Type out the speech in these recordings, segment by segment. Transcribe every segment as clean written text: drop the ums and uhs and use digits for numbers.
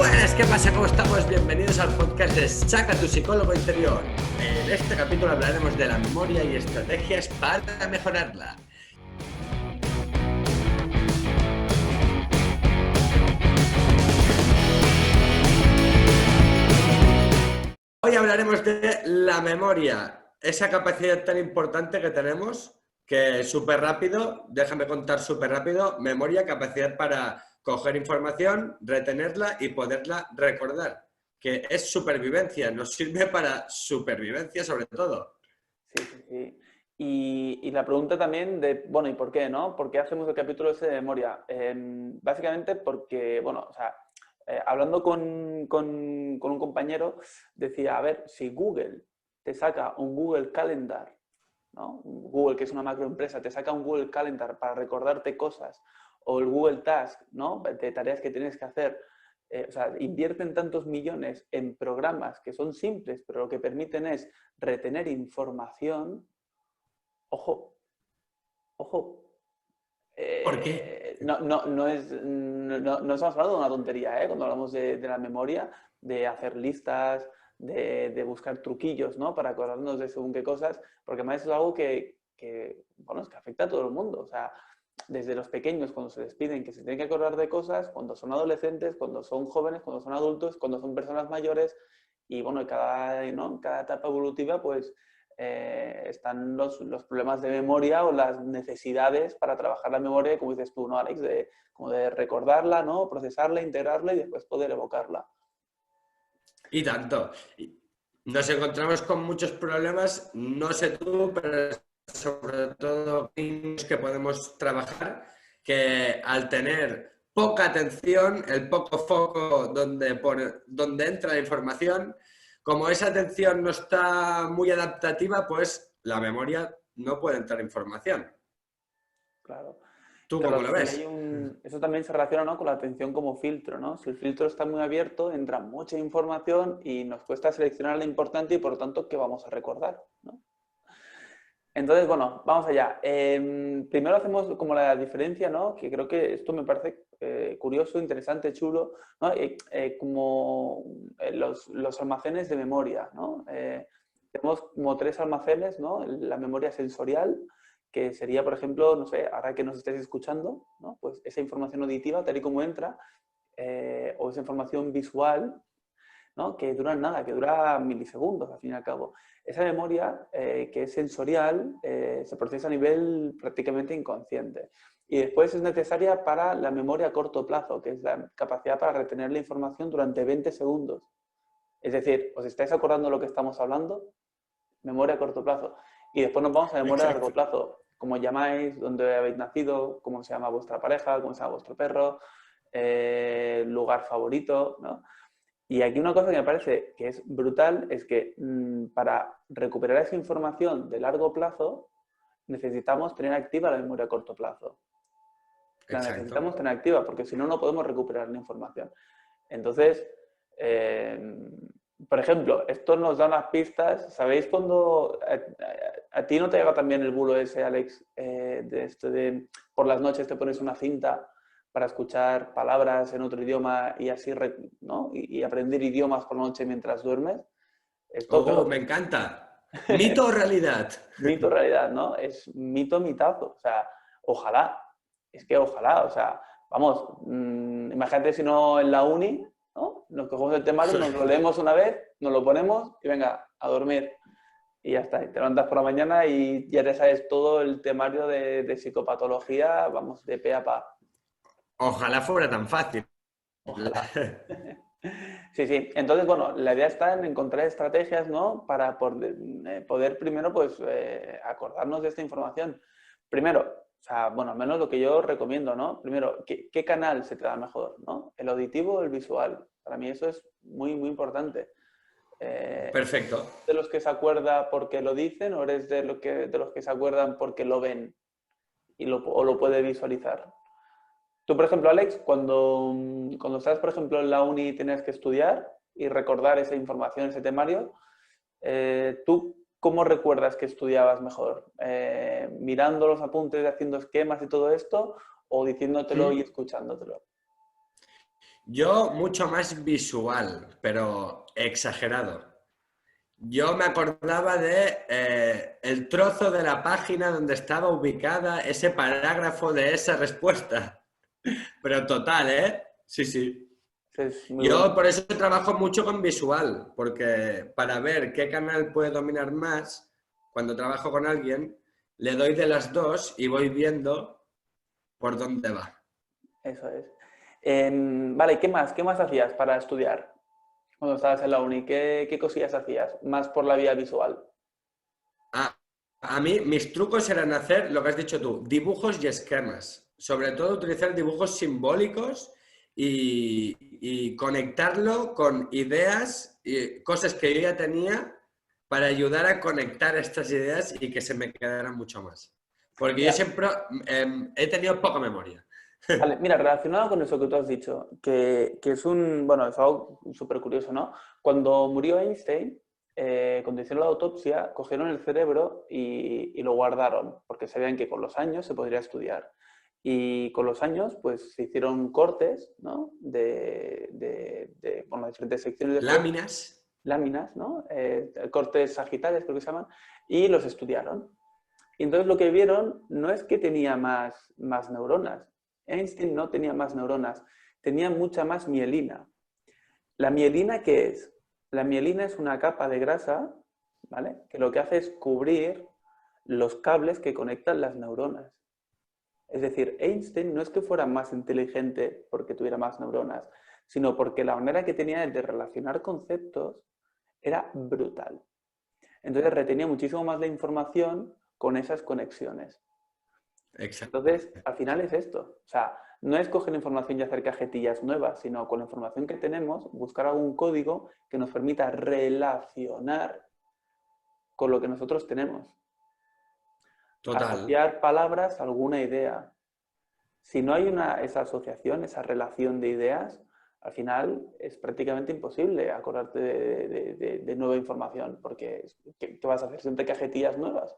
Buenas, ¿qué pasa? ¿Cómo estamos? Bienvenidos al podcast de Saca tu psicólogo interior. En este capítulo hablaremos de la memoria y estrategias para mejorarla. Hoy hablaremos de la memoria, esa capacidad tan importante que tenemos, que súper rápido, déjame contar súper rápido, memoria, capacidad para coger información, retenerla y poderla recordar, que es supervivencia, nos sirve para supervivencia sobre todo. Sí. Y la pregunta también de, bueno, ¿y por qué, no? ¿Por qué hacemos el capítulo ese de memoria? Básicamente porque, bueno, o sea, hablando con un compañero, decía, a ver, si Google te saca un Google Calendar, ¿no? Google, que es una macroempresa, te saca un Google Calendar para recordarte cosas, o el Google Task, ¿no? De tareas que tienes que hacer. O sea, invierten tantos millones en programas que son simples, pero lo que permiten es retener información. Ojo, ojo. ¿Por qué? No estamos hablando de una tontería, cuando hablamos de la memoria, de hacer listas, de buscar truquillos, ¿no? Para acordarnos de según qué cosas, porque además es algo bueno, es que afecta a todo el mundo. O sea, desde los pequeños, cuando se les piden que se tienen que acordar de cosas, cuando son adolescentes, cuando son jóvenes, cuando son adultos, cuando son personas mayores, y bueno, en cada etapa evolutiva, pues están los problemas de memoria o las necesidades para trabajar la memoria, como dices tú, ¿no, Alex? Como de recordarla, ¿no? Procesarla, integrarla y después poder evocarla. Y tanto. Nos encontramos con muchos problemas, no sé tú, pero sobre todo que podemos trabajar, que al tener poca atención, el poco foco donde entra la información, como esa atención no está muy adaptativa, pues la memoria no puede entrar información. Claro. ¿Tú Claro, cómo al lo final ves? eso también se relaciona, ¿no? Con la atención como filtro, ¿no? Si el filtro está muy abierto, entra mucha información y nos cuesta seleccionar la importante y por lo tanto, ¿qué vamos a recordar, ¿no? Entonces, bueno, vamos allá. Primero hacemos como la diferencia, ¿no? Que creo que esto me parece curioso, interesante, chulo, ¿no? Como los almacenes de memoria, ¿no? Tenemos como tres almacenes, ¿no? La memoria sensorial, que sería, por ejemplo, no sé, ahora que nos estéis escuchando, ¿no? Pues esa información auditiva, tal y como entra, o esa información visual, ¿no? Que dura nada, que dura milisegundos, al fin y al cabo. Esa memoria, que es sensorial, se procesa a nivel prácticamente inconsciente. Y después es necesaria para la memoria a corto plazo, que es la capacidad para retener la información durante 20 segundos. Es decir, ¿os estáis acordando de lo que estamos hablando? Memoria a corto plazo. Y después nos vamos a memoria a largo Exacto. plazo. ¿Cómo llamáis? ¿Dónde habéis nacido? ¿Cómo se llama vuestra pareja? ¿Cómo se llama vuestro perro? Lugar favorito, ¿no? Y aquí una cosa que me parece que es brutal es que para recuperar esa información de largo plazo necesitamos tener activa la memoria a corto plazo. La Exacto. necesitamos tener activa porque si no, no podemos recuperar la información. Entonces, por ejemplo, esto nos da unas pistas. ¿Sabéis cuando a ti no te llega también el bulo ese, Alex, de esto de por las noches te pones una cinta para escuchar palabras en otro idioma y así, ¿no? Y aprender idiomas por la noche mientras duermes? Esto, Oh, claro, me encanta. ¿Mito o realidad? mito realidad, ¿no? Es mito mitazo. O sea, ojalá. Es que ojalá. O sea, vamos, imagínate si no en la uni, ¿no? Nos cogemos el temario, nos lo leemos una vez, nos lo ponemos y venga, a dormir. Y ya está. Y te levantas por la mañana y ya te sabes todo el temario de psicopatología, vamos, de pe a pa. Ojalá fuera tan fácil. Ojalá. Sí, sí. Entonces, bueno, la idea está en encontrar estrategias, ¿no? Para poder primero, pues, acordarnos de esta información. Primero, o sea, bueno, al menos lo que yo recomiendo, ¿no? Primero, ¿qué canal se te da mejor, ¿no? ¿El auditivo o el visual? Para mí eso es muy, muy importante. Perfecto. ¿De los que se acuerda porque lo dicen o eres de los que se acuerdan porque lo ven o lo puede visualizar? Tú, por ejemplo, Alex, cuando estás, por ejemplo, en la uni y tienes que estudiar y recordar esa información, ese temario, ¿tú cómo recuerdas que estudiabas mejor? ¿Mirando los apuntes, haciendo esquemas y todo esto o diciéndotelo y ¿Mm? escuchándotelo? Yo mucho más visual, pero exagerado. Yo me acordaba de el trozo de la página donde estaba ubicada ese parágrafo de esa respuesta. Pero total, ¿eh? Sí, sí. Es muy bueno. Yo por eso trabajo mucho con visual, porque para ver qué canal puede dominar más, cuando trabajo con alguien, le doy de las dos y voy viendo por dónde va. Eso es. Vale, ¿qué más? ¿Qué más hacías para estudiar cuando estabas en la uni? ¿Qué cosillas hacías? Más por la vía visual. A, a mí mis trucos eran hacer lo que has dicho tú, dibujos y esquemas. Sobre todo utilizar dibujos simbólicos y conectarlo con ideas y cosas que yo ya tenía para ayudar a conectar estas ideas y que se me quedaran mucho más. Porque yo Mira, siempre he tenido poca memoria. vale, mira, relacionado con eso que tú has dicho, que es bueno, es algo súper curioso, ¿no? Cuando murió Einstein, cuando hicieron la autopsia, cogieron el cerebro y lo guardaron, porque sabían que con los años se podría estudiar. Y con los años, pues se hicieron cortes, ¿no? Bueno, diferentes secciones de cerebro, Láminas. láminas, ¿no? Cortes sagitales, creo que se llaman, y los estudiaron. Y entonces lo que vieron no es que tenía más neuronas. Einstein no tenía más neuronas, tenía mucha más mielina. ¿La mielina qué es? La mielina es una capa de grasa, ¿vale? Que lo que hace es cubrir los cables que conectan las neuronas. Es decir, Einstein no es que fuera más inteligente porque tuviera más neuronas, sino porque la manera que tenía de relacionar conceptos era brutal. Entonces retenía muchísimo más la información con esas conexiones. Exacto. Entonces, al final es esto. O sea, no es coger información y hacer cajetillas nuevas, sino con la información que tenemos, buscar algún código que nos permita relacionar con lo que nosotros tenemos. Total. Asociar palabras a alguna idea. Si no hay esa asociación, esa relación de ideas, al final es prácticamente imposible acordarte de nueva información, porque ¿qué vas a hacer? Siempre cajetillas nuevas.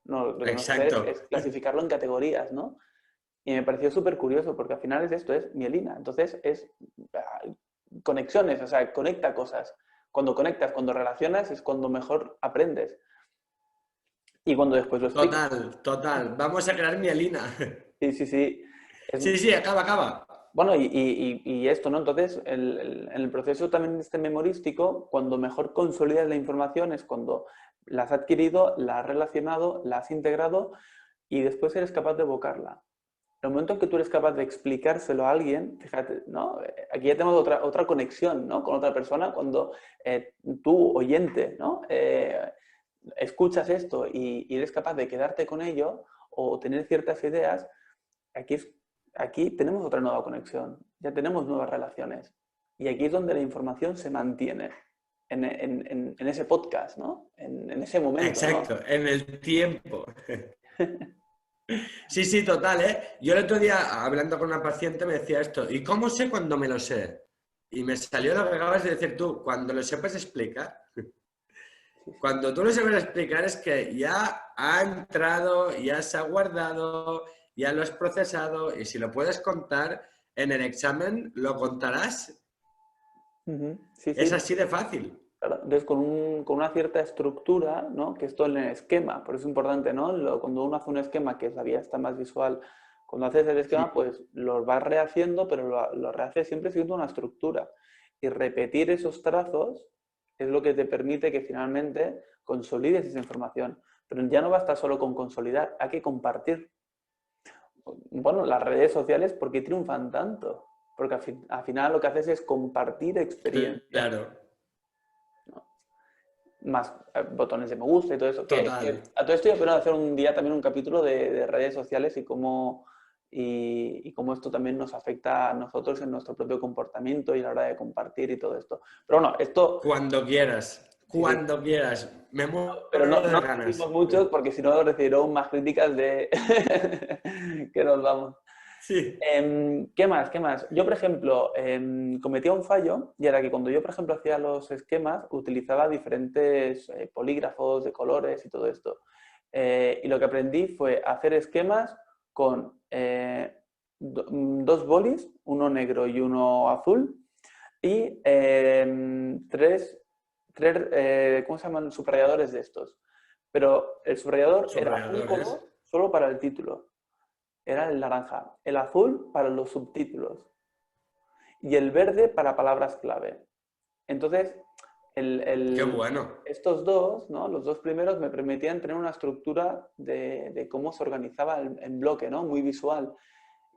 No, lo que vamos a hacer Exacto. es clasificarlo en categorías, ¿no? Y me pareció súper curioso porque al final es mielina. Entonces es conexiones, o sea, conecta cosas. Cuando conectas, cuando relacionas, es cuando mejor aprendes. Y cuando después lo explicas. Total, total. Vamos a crear mielina. Sí, sí, sí. Sí, sí, acaba, acaba. Bueno, y esto, ¿no? Entonces, en el proceso también este memorístico, cuando mejor consolidas la información es cuando la has adquirido, la has relacionado, la has integrado y después eres capaz de evocarla. En el momento en que tú eres capaz de explicárselo a alguien, fíjate, ¿no? Aquí ya tenemos otra conexión, ¿no? Con otra persona, cuando tú, oyente, ¿no? Escuchas esto y eres capaz de quedarte con ello o tener ciertas ideas, aquí, aquí tenemos otra nueva conexión, ya tenemos nuevas relaciones. Y aquí es donde la información se mantiene, en ese podcast, ¿no? En ese momento, ¿no? Exacto, en el tiempo. Sí, sí, total, ¿eh? Yo el otro día, hablando con una paciente, me decía esto, ¿y cómo sé cuando me lo sé? Y me salió lo que acabas de decir tú, cuando lo sepas explicar. Sí, sí. Cuando tú lo sepas explicar es que ya ha entrado, ya se ha guardado, ya lo has procesado y si lo puedes contar en el examen, lo contarás. Ujú. Sí, Es sí. así de fácil. Claro, entonces, con una cierta estructura, ¿no? Que esto en el esquema, por eso es importante, ¿no? Cuando uno hace un esquema, que es la vía está más visual, cuando haces el esquema, Sí, pues lo vas rehaciendo, pero lo rehaces siempre siguiendo una estructura. Y repetir esos trazos es lo que te permite que finalmente consolides esa información. Pero ya no basta solo con consolidar, hay que compartir. Bueno, las redes sociales, ¿por qué triunfan tanto? Porque al final lo que haces es compartir experiencias, claro, ¿no? Más botones de me gusta y todo eso. total. A todo esto yo espero hacer un día también un capítulo de redes sociales y cómo esto también nos afecta a nosotros en nuestro propio comportamiento y a la hora de compartir y todo esto. Pero bueno, esto, sí, sí, Cuando quieras. Me pero muero no, de no ganas. decimos muchos porque si no recibiremos más críticas de que nos vamos. Sí, ¿Qué más? ¿Qué más? Yo, por ejemplo, cometía un fallo y era que cuando yo, por ejemplo, hacía los esquemas, utilizaba diferentes polígrafos de colores y todo esto. Y lo que aprendí fue hacer esquemas con dos bolis, uno negro y uno azul, y ¿cómo se llaman? Subrayadores de estos. Pero el subrayador era un Subrayadores. color solo para el título. Era el naranja. El azul para los subtítulos. Y el verde para palabras clave. Entonces, Qué bueno. estos dos, ¿no? Los dos primeros me permitían tener una estructura de cómo se organizaba en bloque, ¿no? Muy visual.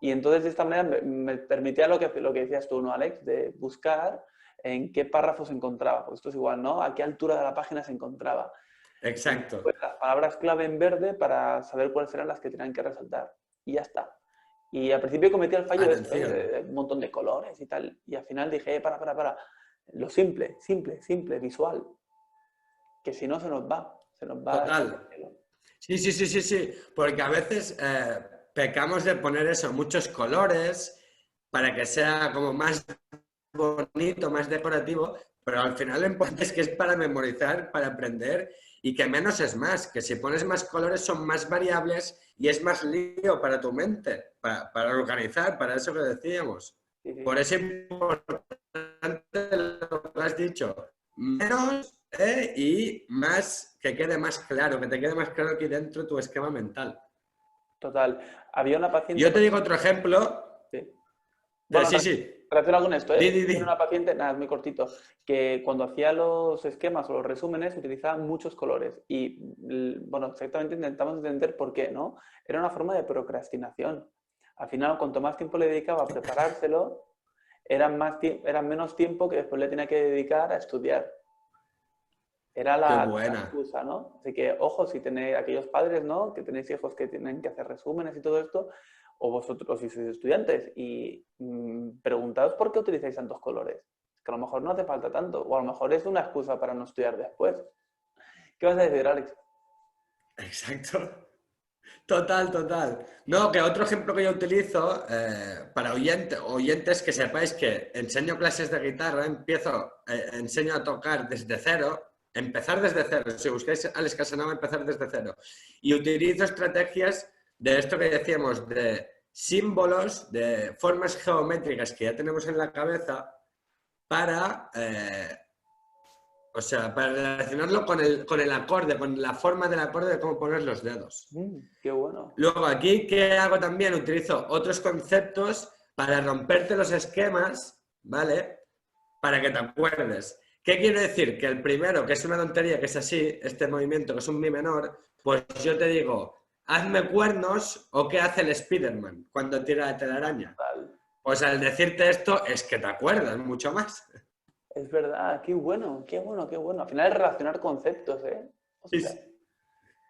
Y entonces de esta manera me permitía lo que decías tú, ¿no, Alex? De buscar en qué párrafo se encontraba. Pues esto es igual, ¿no? A qué altura de la página se encontraba. Y Exacto. después las palabras clave en verde para saber cuáles eran las que tenían que resaltar. Y ya está. Y al principio cometí el fallo de esto, Atención. de un montón de colores y tal. Y al final dije, para. Lo simple, simple, visual. Que si no se nos va. Se nos va esto por Total. el cielo. Sí. Porque a veces pecamos de poner eso, muchos colores, para que sea como más bonito, más decorativo, pero al final lo importante es que es para memorizar, para aprender y que menos es más, que si pones más colores son más variables y es más lío para tu mente, para organizar, para eso que decíamos. Sí, sí. Por eso es importante lo que has dicho, menos y más, que quede más claro, que te quede más claro aquí dentro tu esquema mental. Total. Había una paciente, Yo te digo otro ejemplo. sí. Bueno, Sí, sí. relacionado con esto, Di, ¿eh? di, di. Tiene una paciente, nada, es muy cortito, que cuando hacía los esquemas o los resúmenes utilizaba muchos colores y, bueno, exactamente intentamos entender por qué, ¿no? Era una forma de procrastinación. Al final, cuanto más tiempo le dedicaba a preparárselo, era menos tiempo que después le tenía que dedicar a estudiar. Era Qué la buena. excusa, ¿no? Así que, ojo, si tenéis aquellos padres, ¿no? Que tenéis hijos que tienen que hacer resúmenes y todo esto, o vosotros si sois estudiantes, y preguntaos por qué utilizáis tantos colores. Que a lo mejor no hace falta tanto, o a lo mejor es una excusa para no estudiar después. ¿Qué vas a decir, Alex? Exacto. Total. No, que otro ejemplo que yo utilizo para oyentes que sepáis que enseño clases de guitarra, enseño a tocar desde cero, empezar desde cero. Si buscáis Alex Casanova, empezar desde cero. Y utilizo estrategias de esto que decíamos, de símbolos, de formas geométricas que ya tenemos en la cabeza para para relacionarlo con el acorde, con la forma del acorde de cómo poner los dedos. Qué bueno. Luego aquí, ¿qué hago también? Utilizo otros conceptos para romperte los esquemas, ¿vale? Para que te acuerdes. ¿Qué quiero decir? Que el primero, que es una tontería, que es así, este movimiento, que es un mi menor, pues yo te digo, hazme cuernos o ¿qué hace el Spiderman cuando tira la telaraña? Total. Pues al decirte esto es que te acuerdas mucho más. Es verdad, qué bueno. Al final es relacionar conceptos, ¿eh? Ostras,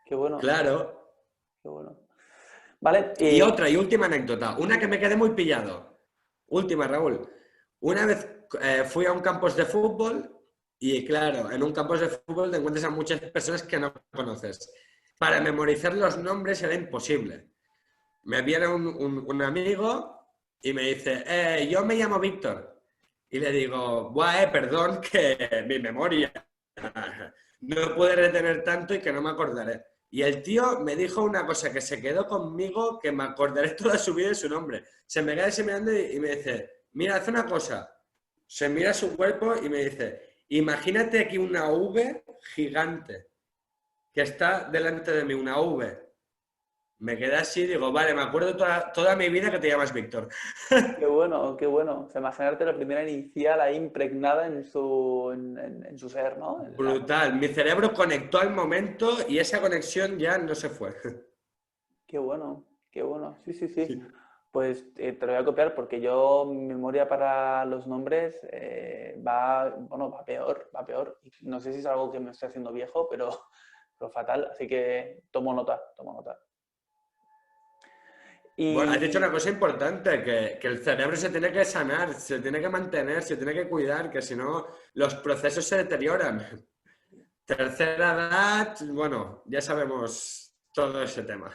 qué bueno, Claro. qué bueno. Vale, Y otra y última anécdota, una que me quedé muy pillado. Última, Raúl. Una vez fui a un campus de fútbol y claro, en un campus de fútbol te encuentras a muchas personas que no conoces. Para memorizar los nombres era imposible. Me viene un amigo y me dice, yo me llamo Víctor. Y le digo, buah, perdón, que mi memoria no puede retener tanto y que no me acordaré. Y el tío me dijo una cosa que se quedó conmigo, que me acordaré toda su vida de su nombre. Se me queda ese mirando y me dice, mira, haz una cosa. Se mira su cuerpo y me dice, imagínate aquí una V gigante que está delante de mí, una V. Me quedé así y digo, vale, me acuerdo toda mi vida que te llamas Víctor. qué bueno, qué bueno. O sea, imaginarte la primera inicial ahí impregnada en su ser, ¿no? Brutal. Mi cerebro conectó al momento y esa conexión ya no se fue. Qué bueno, qué bueno. Sí. Sí. Pues te lo voy a copiar porque yo, mi memoria para los nombres va peor, va peor. Y no sé si es algo que me estoy haciendo viejo, pero fatal. Así que tomo nota, tomo nota. Bueno, has dicho una Y cosa importante, que el cerebro se tiene que sanar, se tiene que mantener, se tiene que cuidar, que si no los procesos se deterioran. Tercera edad, bueno, ya sabemos todo ese tema.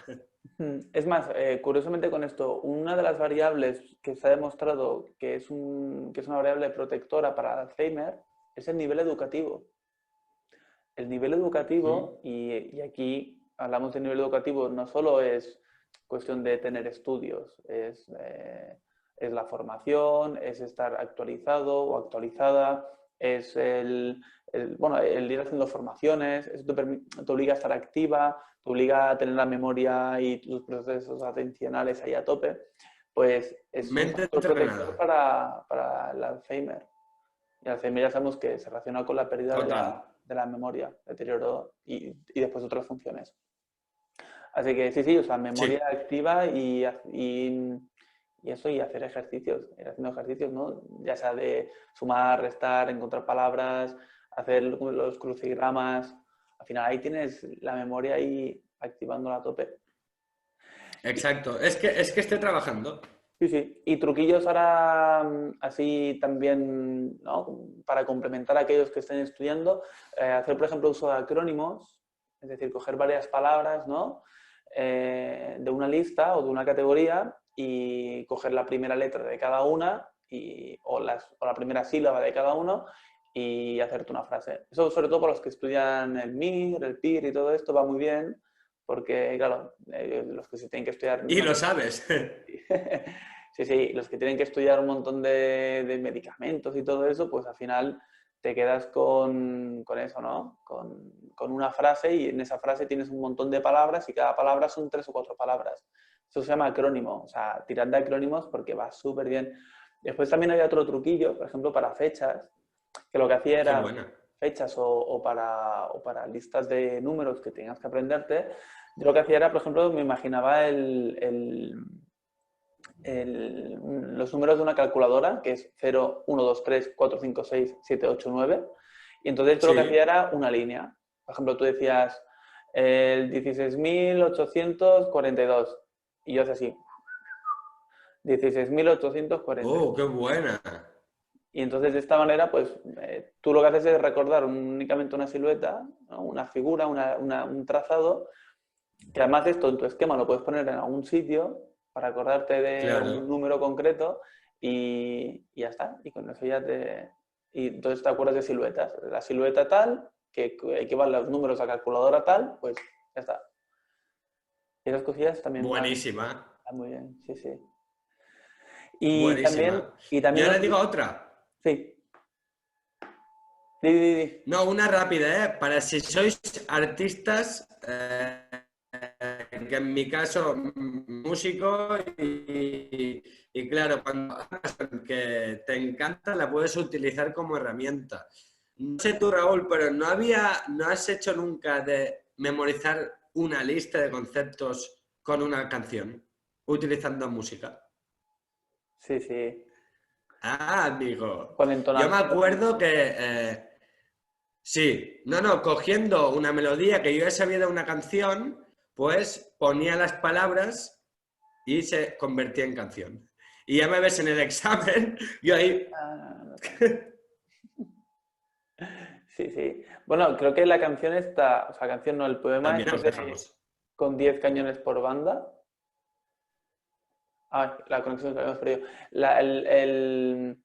es más, curiosamente con esto, una de las variables que se ha demostrado que es una variable protectora para Alzheimer es el nivel educativo. El nivel ¿Mm? educativo, y aquí hablamos de nivel educativo, no solo es cuestión de tener estudios, es la formación, es estar actualizado o actualizada, es el ir haciendo formaciones, eso te obliga a estar activa, te obliga a tener la memoria y tus procesos atencionales ahí a tope, pues es un Mente factor protector entrenada. para el Alzheimer. Y el Alzheimer ya sabemos que se relaciona con la pérdida Total. de la memoria, deterioro y después otras funciones. Así que sí, o sea, memoria Sí. activa y eso, y hacer ejercicios, ir haciendo ejercicios, ¿no? Ya sea de sumar, restar, encontrar palabras, hacer los crucigramas. Al final ahí tienes la memoria ahí activándola a tope. Exacto. Es que esté trabajando. Sí, sí. Y truquillos ahora así también, ¿no? Para complementar a aquellos que estén estudiando, hacer, por ejemplo, uso de acrónimos, es decir, coger varias palabras, ¿no? De una lista o de una categoría y coger la primera letra de cada una o la primera sílaba de cada uno y hacerte una frase. Eso sobre todo para los que estudian el MIR, el PIR y todo esto va muy bien porque, claro, los que se tienen que estudiar... Y lo sabes. Sí, sí, los que tienen que estudiar un montón de medicamentos y todo eso, pues al final te quedas con eso, ¿no? Con una frase y en esa frase tienes un montón de palabras y cada palabra son 3 o 4 palabras. Eso se llama acrónimo, o sea, tirad de acrónimos porque va súper bien. Después también había otro truquillo, por ejemplo, para fechas, que lo que hacía Qué era buena. fechas o para listas de números que tengas que aprenderte. Yo lo que hacía era, por ejemplo, me imaginaba los números de una calculadora, que es 0, 1, 2, 3, 4, 5, 6, 7, 8, 9. Y entonces yo lo que hacía Sí. era una línea. Por ejemplo, tú decías el 16.842 y yo hacía así, 16.842. Oh, qué buena. Y entonces de esta manera, pues tú lo que haces es recordar únicamente una silueta, ¿no? Una figura, un trazado, que además de esto en tu esquema lo puedes poner en algún sitio para acordarte de un Claro. número concreto y ya está. Y con eso ya Y entonces te acuerdas de siluetas. La silueta tal, que equivale a los números a calculadora tal, pues ya está. Y esas cosillas también Buenísima. van muy bien, sí, sí. Y también, Buenísima. y Yo también le digo otra. sí, di, di, di. No, una rápida, ¿eh? Para si sois artistas, que en mi caso, músico, y claro, cuando hagas algo que te encanta, la puedes utilizar como herramienta. No sé tú, Raúl, pero ¿no has hecho nunca de memorizar una lista de conceptos con una canción, utilizando música? Sí, sí. Ah, amigo. Con Yo me entonación. acuerdo que sí, no, cogiendo una melodía que yo ya sabía de una canción, pues ponía las palabras y se convertía en canción. Y ya me ves en el examen, yo ahí... Ah, no sé. Sí, sí. Bueno, creo que la canción está, o sea, la canción no, el poema También este nos de dejamos. con 10 cañones por banda. Ah, la conexión que habíamos perdido. El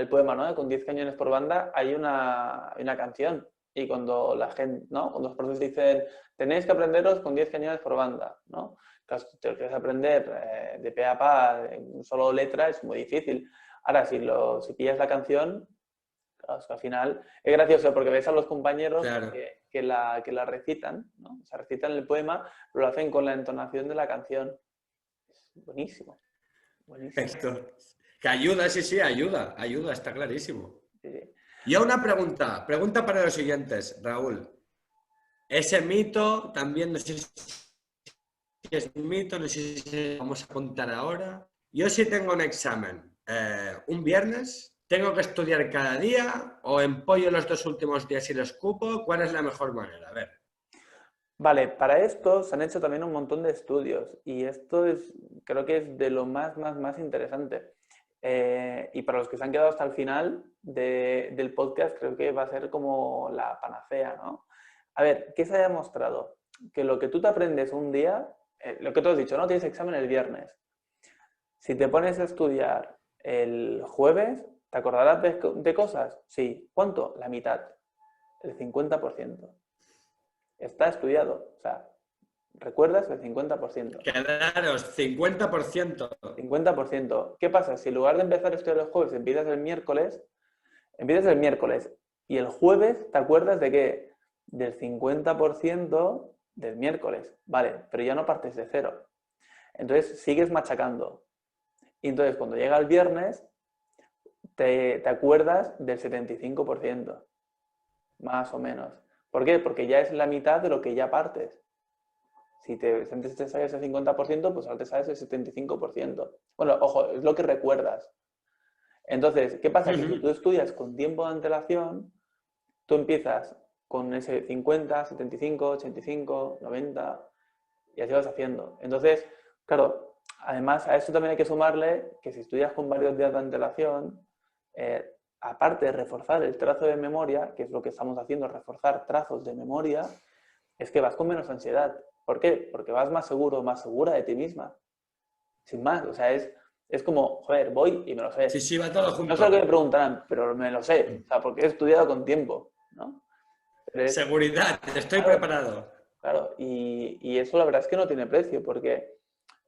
poema, ¿no? Con 10 cañones por banda hay una canción. Y cuando la gente, ¿no? Cuando los profesores dicen, tenéis que aprenderos con 10 cañones por banda, ¿no? Claro, si te lo quieres aprender de pe a pa, en solo letra, es muy difícil. Ahora, si pillas la canción, claro, es que al final es gracioso porque ves a los compañeros Claro, que la recitan, ¿no? O sea, recitan el poema, pero lo hacen con la entonación de la canción. Es buenísimo, buenísimo. esto. Que ayuda, sí, sí, ayuda, está clarísimo. Sí, sí. Y una pregunta para los siguientes, Raúl. Ese mito también, no sé si es un mito, no sé si vamos a contar ahora. Yo sí tengo un examen un viernes, tengo que estudiar cada día o empollo los 2 últimos días y los cupo. ¿Cuál es la mejor manera? A ver. Vale, para esto se han hecho también un montón de estudios y esto creo que es de lo más interesante. Y para los que se han quedado hasta el final del podcast, creo que va a ser como la panacea, ¿no? A ver, ¿qué se ha demostrado? Que lo que tú te aprendes un día, lo que tú has dicho, ¿no? Tienes examen el viernes. Si te pones a estudiar el jueves, ¿te acordarás de cosas? Sí. ¿Cuánto? La mitad, el 50%. Está estudiado. O sea, Recuerdas el 50%. Quedaros 50%. 50%. ¿Qué pasa? Si en lugar de empezar a estudiar el jueves, empiezas el miércoles y el jueves te acuerdas de qué? Del 50% del miércoles. Vale, pero ya no partes de cero. Entonces sigues machacando. Y entonces cuando llega el viernes, te acuerdas del 75%. Más o menos. ¿Por qué? Porque ya es la mitad de lo que ya partes. Si antes te sabes el 50%, pues ahora te sabes el 75%. Bueno, ojo, es lo que recuerdas. Entonces, ¿qué pasa? Que si tú estudias con tiempo de antelación, tú empiezas con ese 50, 75, 85, 90 y así vas haciendo. Entonces, claro, además a eso también hay que sumarle que si estudias con varios días de antelación, aparte de reforzar el trazo de memoria, que es lo que estamos haciendo, reforzar trazos de memoria, es que vas con menos ansiedad. ¿Por qué? Porque vas más seguro, más segura de ti misma. Sin más, o sea, es como, joder, voy y me lo sé. Sí, va todo junto. No sé lo que me preguntarán, pero me lo sé. O sea, porque he estudiado con tiempo, ¿no? Seguridad, estoy preparado. Claro, y eso la verdad es que no tiene precio, porque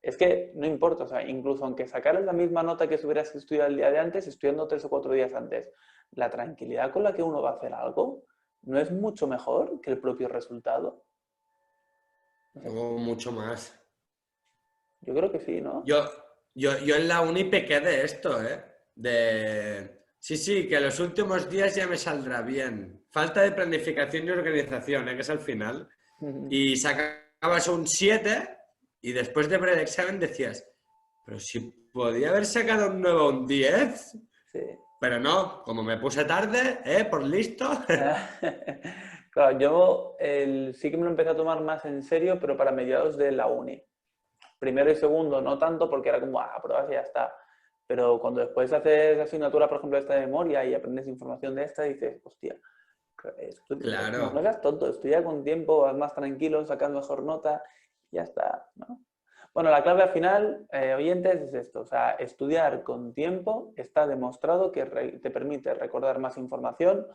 es que no importa, o sea, incluso aunque sacaras la misma nota que si hubieras estudiado el día de antes, estudiando 3 o 4 días antes, la tranquilidad con la que uno va a hacer algo no es mucho mejor que el propio resultado. O mucho más. Yo creo que sí, ¿no? Yo en la uni pequé de esto, ¿eh? Sí, que los últimos días ya me saldrá bien. Falta de planificación y organización, ¿eh? Que es al final. Y sacabas un 7 y después de ver el examen decías, pero si podía haber sacado un 9 o un 10. Sí. Pero no, como me puse tarde, por listo. Claro, yo sí que me lo empecé a tomar más en serio, pero para mediados de la uni. Primero y segundo no tanto porque era como, pruebas y ya está. Pero cuando después haces asignatura, por ejemplo, esta de memoria y aprendes información de esta, dices, hostia, Claro. no seas tonto, estudia con tiempo, vas más tranquilo, sacas mejor nota y ya está, ¿no? Bueno, la clave al final, oyentes, es esto. O sea, estudiar con tiempo está demostrado que te permite recordar más información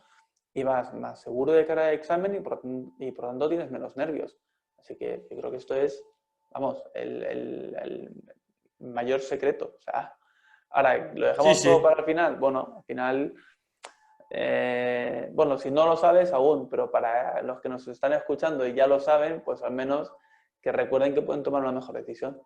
y vas más seguro de cara al examen y por tanto tienes menos nervios. Así que yo creo que esto es, vamos, el mayor secreto. O sea, ahora, ¿lo dejamos todo para el final? Bueno, al final, bueno, si no lo sabes aún, pero para los que nos están escuchando y ya lo saben, pues al menos que recuerden que pueden tomar una mejor decisión.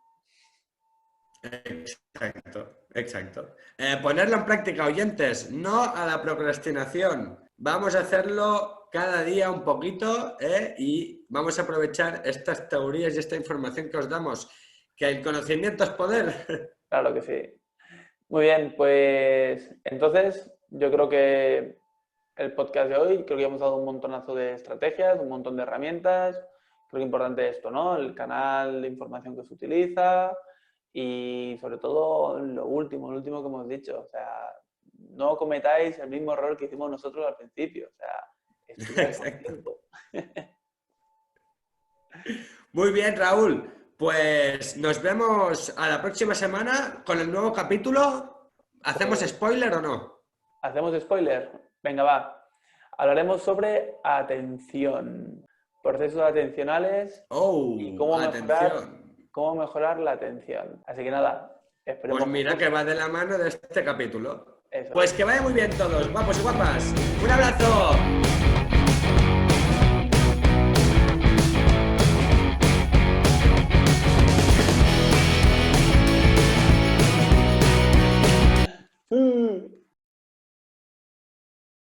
Exacto. Ponerlo en práctica, oyentes, no a la procrastinación. Vamos a hacerlo cada día un poquito, y vamos a aprovechar estas teorías y esta información que os damos, que el conocimiento es poder. Claro que sí. Muy bien, pues entonces yo creo que el podcast de hoy, creo que hemos dado un montonazo de estrategias, un montón de herramientas. Creo que importante esto, ¿no? El canal de información que se utiliza y sobre todo lo último que hemos dicho. O sea, no cometáis el mismo error que hicimos nosotros al principio. O sea, estudiar con tiempo. Muy bien, Raúl. Pues nos vemos a la próxima semana con el nuevo capítulo. ¿Hacemos spoiler o no? ¿Hacemos spoiler? Venga, va. Hablaremos sobre atención, procesos atencionales y cómo mejorar la atención. Así que nada, esperemos. Pues mira que va de la mano de este capítulo. Eso. Pues que vaya muy bien todos, guapos y guapas. ¡Un abrazo!